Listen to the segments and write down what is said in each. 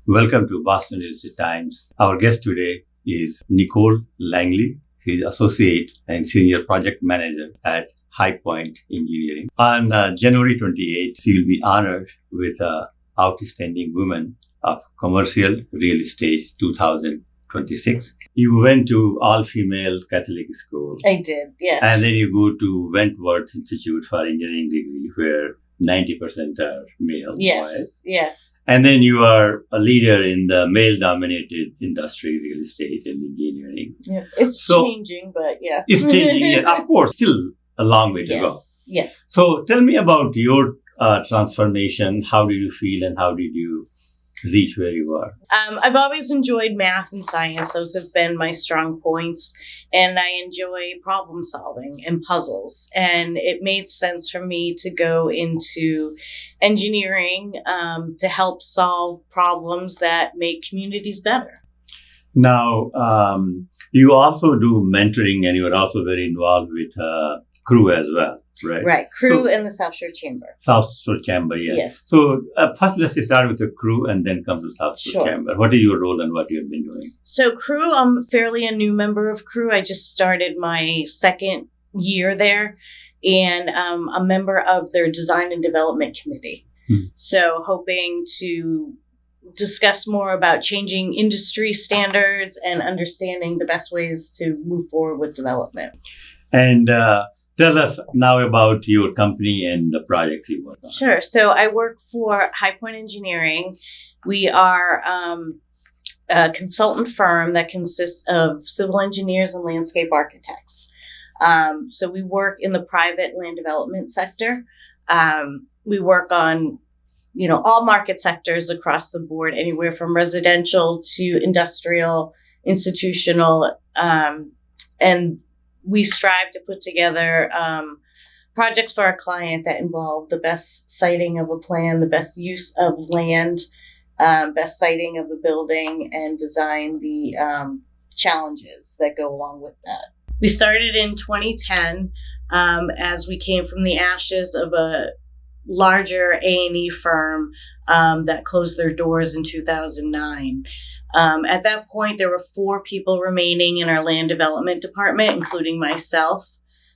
Welcome to Boston University Times. Our guest today is Nichole Langley. She is Associate and Senior Project Manager at Highpoint Engineering. On January 28th, she will be honored with Outstanding Woman of Commercial Real Estate 2026. You went to all-female Catholic school. I did, yes. And then you go to Wentworth Institute for Engineering degree, where 90% are male. Yes, boys. yeah. And then you are a leader in the male-dominated industry, real estate and engineering. Yeah, it's changing, but yeah. It's changing, yeah, of course, still a long way to go. Yes. So tell me about your transformation. How did you feel and how did you reach where you are? I've always enjoyed math and science. Those have been my strong points. And I enjoy problem solving and puzzles. And it made sense for me to go into engineering to help solve problems that make communities better. Now, you also do mentoring and you are also very involved with crew as well, right? Right. Crew and the South Shore Chamber. South Shore Chamber, yes. So first, let's start with the crew and then come to South Shore Chamber. What is your role and what you have been doing? So crew, I'm fairly a new member of crew. I just started my second year there, and I'm a member of their design and development committee. So hoping to discuss more about changing industry standards and understanding the best ways to move forward with development. And tell us now about your company and the projects you work on. Sure. So I work for Highpoint Engineering. We are a consultant firm that consists of civil engineers and landscape architects. So we work in the private land development sector. We work on, all market sectors across the board, anywhere from residential to industrial, institutional, and we strive to put together projects for our client that involve the best siting of a plan, the best use of land, best siting of a building, and design the challenges that go along with that. We started in 2010 as we came from the ashes of a larger A&E firm that closed their doors in 2009. At that point, there were 4 people remaining in our land development department, including myself.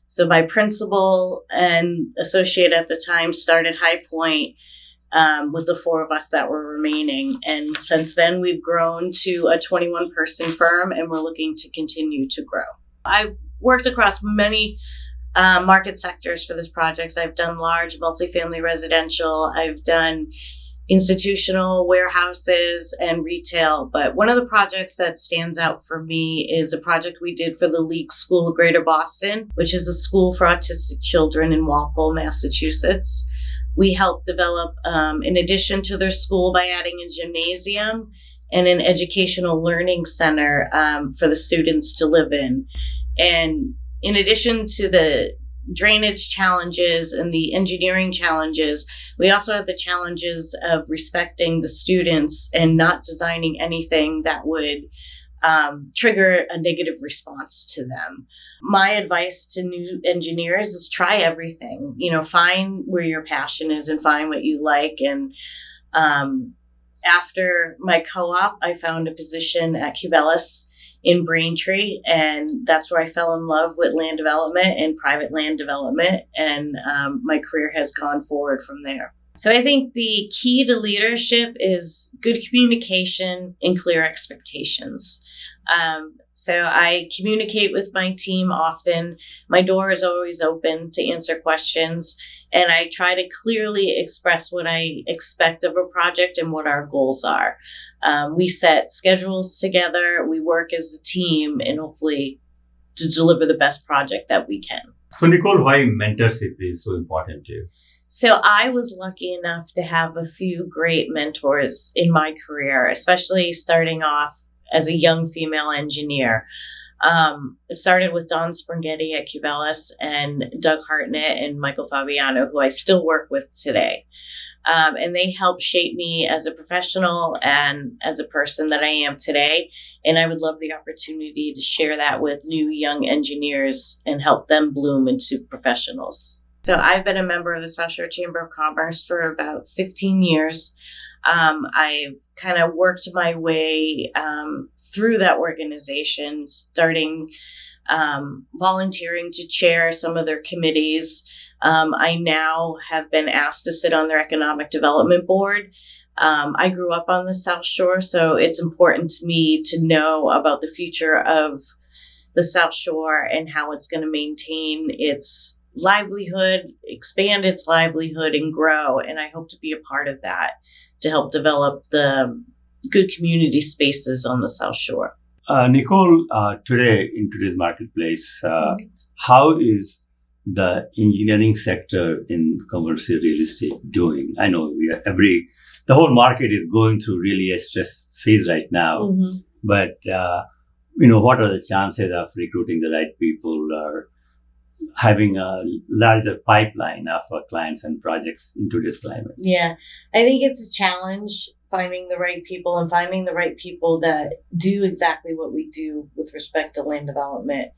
So my principal and associate at the time started Highpoint with the 4 of us that were remaining. And since then, we've grown to a 21-person firm, and we're looking to continue to grow. I've worked across many market sectors for this project. I've done large multifamily residential. I've done institutional warehouses and retail. But one of the projects that stands out for me is a project we did for the Leak School of Greater Boston, which is a school for autistic children in Walpole, Massachusetts. We helped develop, in addition to their school, by adding a gymnasium and an educational learning center for the students to live in. And in addition to the drainage challenges and the engineering challenges, we also had the challenges of respecting the students and not designing anything that would trigger a negative response to them. My advice to new engineers is try everything. Find where your passion is and find what you like. And after my co-op, I found a position at Cubelis in Braintree, and that's where I fell in love with land development and private land development, and my career has gone forward from there. So I think the key to leadership is good communication and clear expectations. So I communicate with my team often. My door is always open to answer questions, and I try to clearly express what I expect of a project and what our goals are. We set schedules together, we work as a team, and hopefully to deliver the best project that we can. So Nichole, why mentorship is so important to you? So I was lucky enough to have a few great mentors in my career, especially starting off as a young female engineer. It started with Dawn Springhetti at Cubelis and Doug Hartnett and Michael Fabiano, who I still work with today. And they helped shape me as a professional and as a person that I am today. And I would love the opportunity to share that with new young engineers and help them bloom into professionals. So I've been a member of the South Shore Chamber of Commerce for about 15 years. I've kind of worked my way through that organization, starting volunteering to chair some of their committees. I now have been asked to sit on their economic development board. I grew up on the South Shore, so it's important to me to know about the future of the South Shore and how it's going to maintain its livelihood, expand its livelihood, and grow. And I hope to be a part of that to help develop the good community spaces on the South Shore. Nichole, today in today's marketplace, how is the engineering sector in commercial real estate doing? I know the whole market is going through really a stress phase right now, but what are the chances of recruiting the right people or having a larger pipeline of clients and projects in today's climate? Yeah, I think it's a challenge finding the right people and finding the right people that do exactly what we do with respect to land development.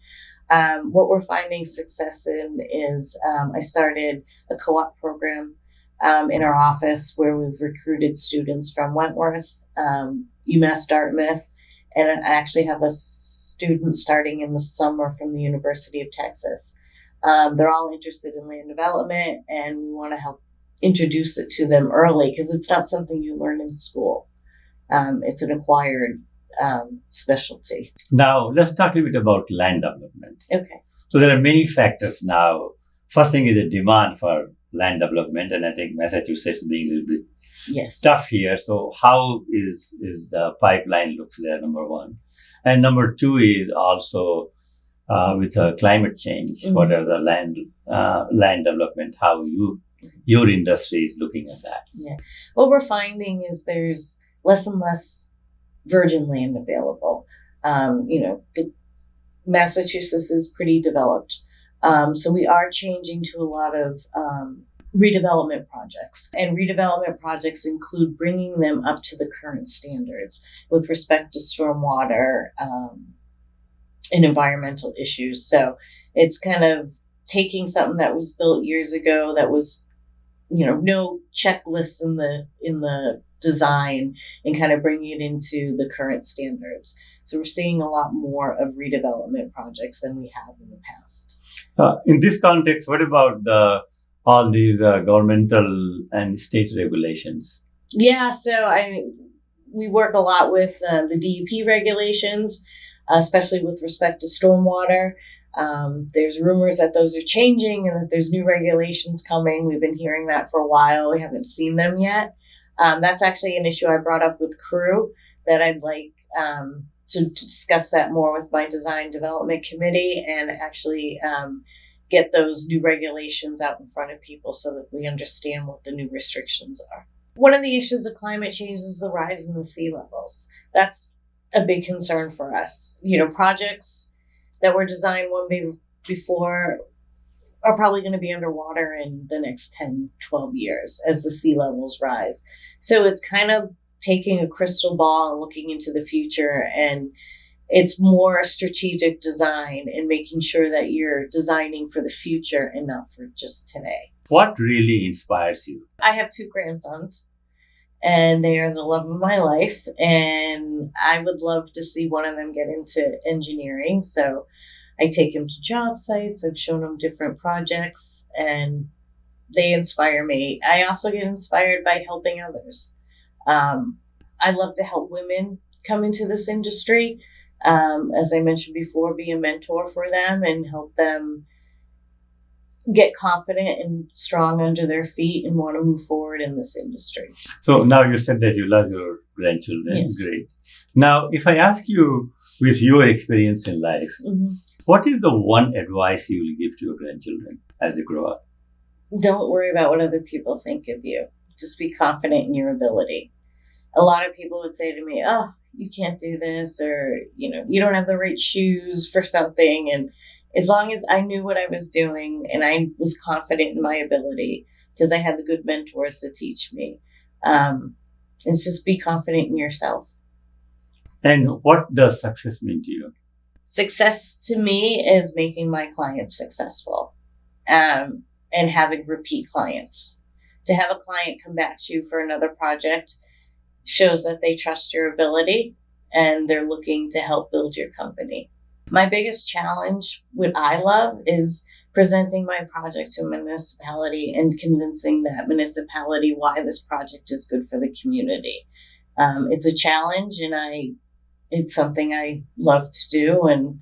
What we're finding success in is I started a co-op program in our office where we've recruited students from Wentworth, UMass Dartmouth, and I actually have a student starting in the summer from the University of Texas. They're all interested in land development, and we want to help introduce it to them early because it's not something you learn in school. It's an acquired specialty. Now, let's talk a little bit about land development. Okay. So there are many factors now. First thing is the demand for land development, and I think Massachusetts being a little bit tough here. So how is the pipeline looks there, number one. And number two is also with climate change, what are the land development, how your industry is looking at that? Yeah. What we're finding is there's less and less virgin land available. Massachusetts is pretty developed. So we are changing to a lot of redevelopment projects. And redevelopment projects include bringing them up to the current standards with respect to stormwater and environmental issues. So it's kind of taking something that was built years ago that was, no checklists in the design and kind of bringing it into the current standards. So we're seeing a lot more of redevelopment projects than we have in the past. In this context, what about all these governmental and state regulations? Yeah, so we work a lot with the DEP regulations, especially with respect to stormwater. There's rumors that those are changing and that there's new regulations coming. We've been hearing that for a while. We haven't seen them yet. That's actually an issue I brought up with crew that I'd like to discuss that more with my design development committee and actually get those new regulations out in front of people so that we understand what the new restrictions are. One of the issues of climate change is the rise in the sea levels. That's a big concern for us. Projects that were designed before are probably going to be underwater in the next 10, 12 years as the sea levels rise. So it's kind of taking a crystal ball and looking into the future, and it's more strategic design and making sure that you're designing for the future and not for just today. What really inspires you? I have 2 grandsons, and they are the love of my life, and I would love to see one of them get into engineering. So I take them to job sites. I've shown them different projects, and they inspire me. I also get inspired by helping others. I love to help women come into this industry. As I mentioned before, be a mentor for them and help them get confident and strong under their feet and want to move forward in this industry. So now you said that you love your grandchildren. Yes. Great. Now, if I ask you, with your experience in life, what is the one advice you will give to your grandchildren as they grow up? Don't worry about what other people think of you. Just be confident in your ability. A lot of people would say to me, oh, you can't do this, or, you don't have the right shoes for something. And as long as I knew what I was doing and I was confident in my ability, because I had the good mentors to teach me, it's just be confident in yourself. And what does success mean to you? Success to me is making my clients successful. and having repeat clients. To have a client come back to you for another project shows that they trust your ability and they're looking to help build your company. My biggest challenge, what I love, is presenting my project to a municipality and convincing that municipality why this project is good for the community. It's a challenge, and it's something I love to do, and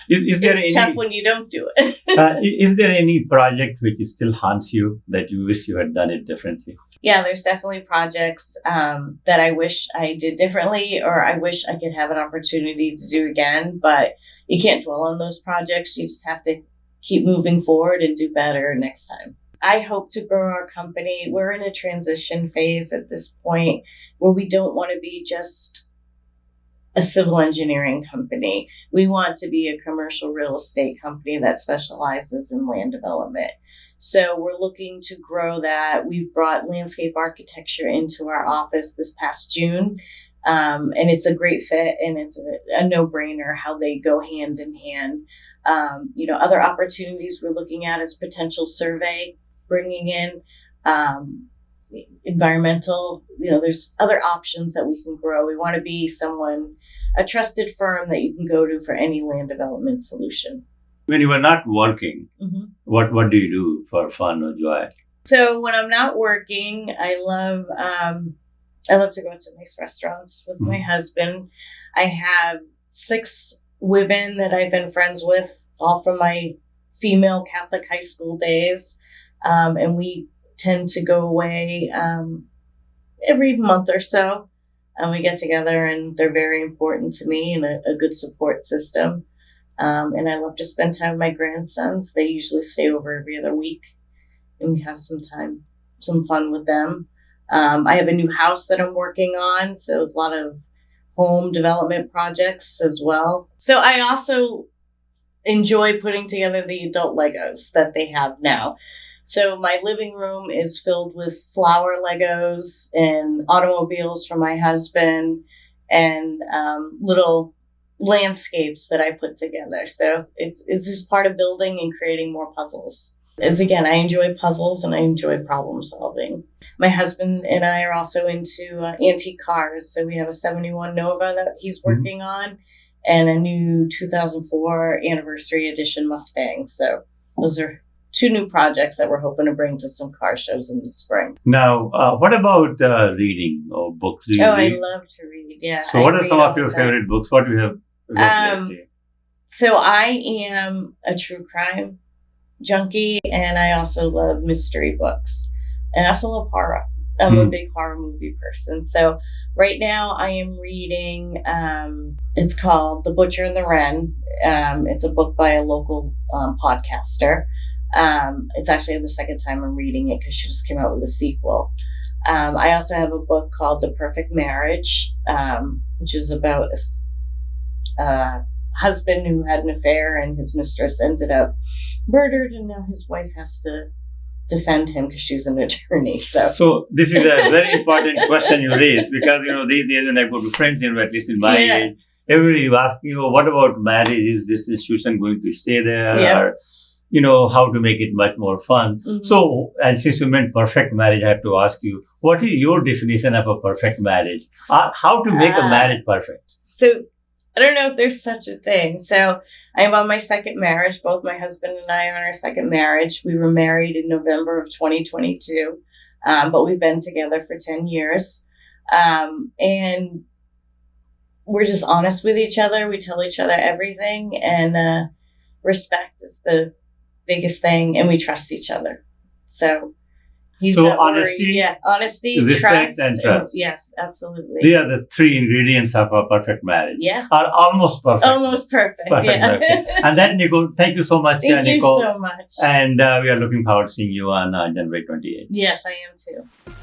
is there it's tough when you don't do it. Is there any project which still haunts you that you wish you had done it differently? Yeah, there's definitely projects that I wish I did differently, or I wish I could have an opportunity to do again, but you can't dwell on those projects. You just have to keep moving forward and do better next time. I hope to grow our company. We're in a transition phase at this point where we don't want to be just a civil engineering company. We want to be a commercial real estate company that specializes in land development. So we're looking to grow that. We've brought landscape architecture into our office this past June. And it's a great fit, and it's a no-brainer how they go hand in hand. Other opportunities we're looking at is potential survey, bringing in environmental. There's other options that we can grow. We want to be a trusted firm that you can go to for any land development solution. When you are not working, what do you do for fun or joy? So when I'm not working, I love to go to nice restaurants with my husband. I have 6 women that I've been friends with, all from my female Catholic high school days. And we tend to go away every month or so. And we get together, and they're very important to me, and a good support system. And I love to spend time with my grandsons. They usually stay over every other week, and we have some fun with them. I have a new house that I'm working on, so a lot of home development projects as well. So I also enjoy putting together the adult Legos that they have now. So my living room is filled with flower Legos and automobiles for my husband, and little landscapes that I put together. So it's just part of building and creating more puzzles. Again, I enjoy puzzles and I enjoy problem solving. My husband and I are also into antique cars. So we have a 71 Nova that he's working on, and a new 2004 anniversary edition Mustang. So those are 2 new projects that we're hoping to bring to some car shows in the spring. Now, what about reading or books? Do you read? I love to read. Yeah. So what are some of your favorite books? What do you have read lately? So I am a true crime junkie, and I also love mystery books, and I also love horror. I'm a big horror movie person. So right now I am reading, it's called The Butcher and the Wren. It's a book by a local podcaster. It's actually the second time I'm reading it because she just came out with a sequel. I also have a book called The Perfect Marriage, which is about a husband who had an affair, and his mistress ended up murdered, and now his wife has to defend him because she was an attorney. So this is a very important question you raised, because these days when I go to friends, at least in my age, everybody asks me, what about marriage? Is this institution going to stay there? Or how to make it much more fun. So, and since you meant perfect marriage, I have to ask you, what is your definition of a perfect marriage? How to make a marriage perfect? So I don't know if there's such a thing. So I am on my second marriage. Both my husband and I are on our second marriage. We were married in November of 2022, but we've been together for 10 years. And we're just honest with each other. We tell each other everything, and respect is the biggest thing, and we trust each other. So he's not honesty, honesty, respect, trust, and trust. Yes, absolutely. They are the 3 ingredients of a perfect marriage. Yeah, are almost perfect. Almost perfect. Yeah. And then Nichole, thank you so much. Thank you Nichole. so much. And we are looking forward to seeing you on January 28th. Yes, I am too.